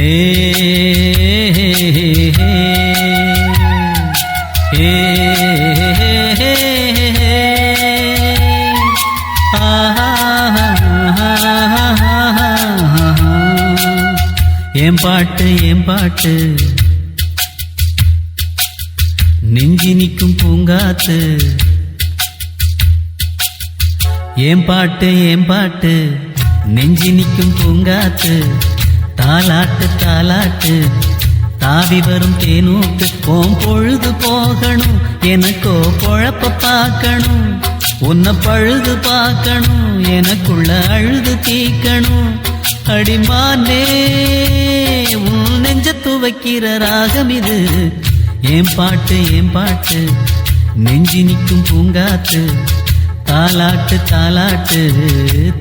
ஏன் பாட்டு நெஞ்சி நிற்கும் பூங்காத்து. ஏன் பாட்டு நெஞ்சி நிற்கும் பூங்காத்து. தாலாட்டு தாவி வரும் தேனூத்து. ஓம் பொழுது போகணும் எனக்கோ பொழப்ப பார்க்கணும். உன்னை பழுது பார்க்கணும் எனக்குள்ள அழுது தீக்கணும். அடிமானே உன் நெஞ்ச துவைக்கிற ராகம் இது. ஏன் பாட்டு நெஞ்சி நிற்கும் பூங்காத்து. தாலாட்டு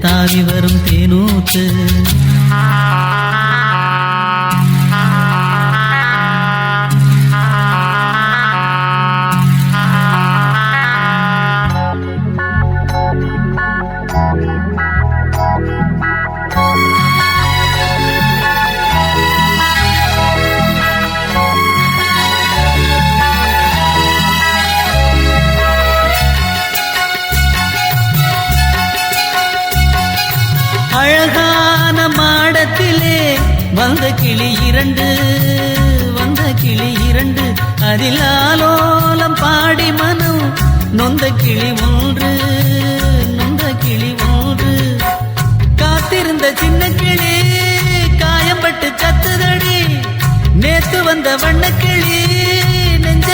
தாவி வரும் தேனூத்து. அழகான மாடத்திலே வந்த கிளி இரண்டு அதில் ஆலோலம் பாடி மனம் நொந்த கிளி ஒன்று காத்திருந்த சின்ன கிளி காயம்பட்டு சத்துதடி. நேத்து வந்த வண்ண கிளி நெஞ்ச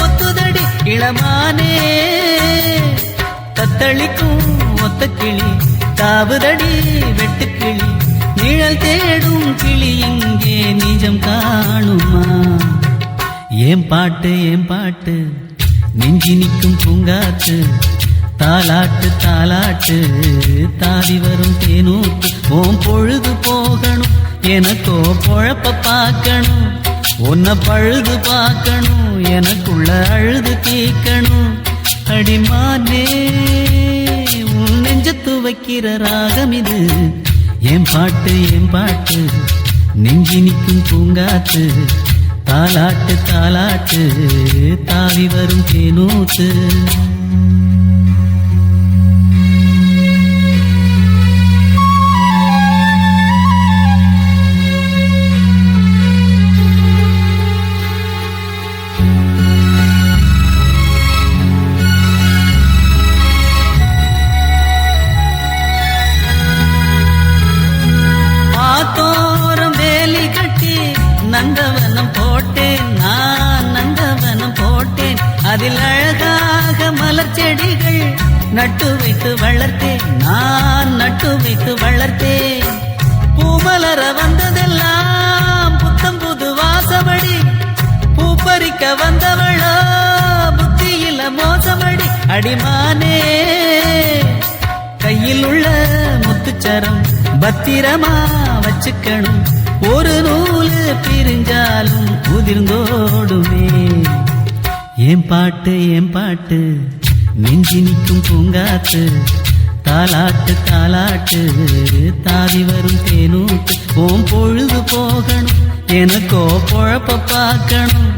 கொத்துதடி. இளமானே தத்தளிக்கும் ஒத்த கிளி தாவுதடி வெட்டுக்கிளி. நிழல் தேடும் கிளி இங்கே நிஜம் காணுமா? ஏன் பாட்டு நெஞ்சி நிற்கும் பூங்காத்து. தாலாட்டு தாவி வரும் தேனூத்து. ஓம் பொழுது போகணும் எனக்கோ பொழப்ப பார்க்கணும். உன்னை பழுது பார்க்கணும் எனக்குள்ள அழுது தீக்கணும். அடிமானே நெஞ்ச துவைக்கிற ராகம் இது. ஏன் பாட்டு நெஞ்சி நிற்கும் பூங்காத்து. தாலாட்டு தாவி வரும் தேனூத்து. நந்தவனம் போட்டேன் அதில் அழகாக மலர் செடிகள் நட்டு வைத்து வளர்த்தேன். பூமலர வந்ததெல்லாம் புத்தம் புது வாசமடி. பூப்பறிக்க வந்தவளோ புத்தியில மோசமடி. அடிமானே கையில் உள்ள முத்துச்சரம் பத்திரமா வச்சுக்கணும். ஒரு நூலு பிரிஞ்சாலும் உதிர்ந்தோடுமே. ஏன் பாட்டு நெஞ்சி நிற்கும் பூங்காத்து. தாலாட்டு தாவி வரும் தேனூத்து. ஓம் பொழுது போகணும் எனக்கோ பொழப்ப பார்க்கணும்.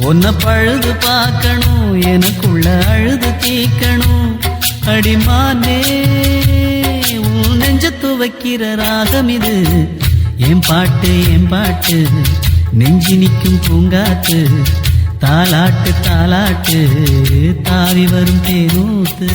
உன்னை பழுது பார்க்கணும் எனக்குள்ள அழுது தீக்கணும். அடிமானே உன் நெஞ்ச துவைக்கிற ராகம் இது. ஏன் பாட்டு நெஞ்சி நிற்கும் பூங்காத்து. தாலாட்டு தாவி வரும் தேனூத்து.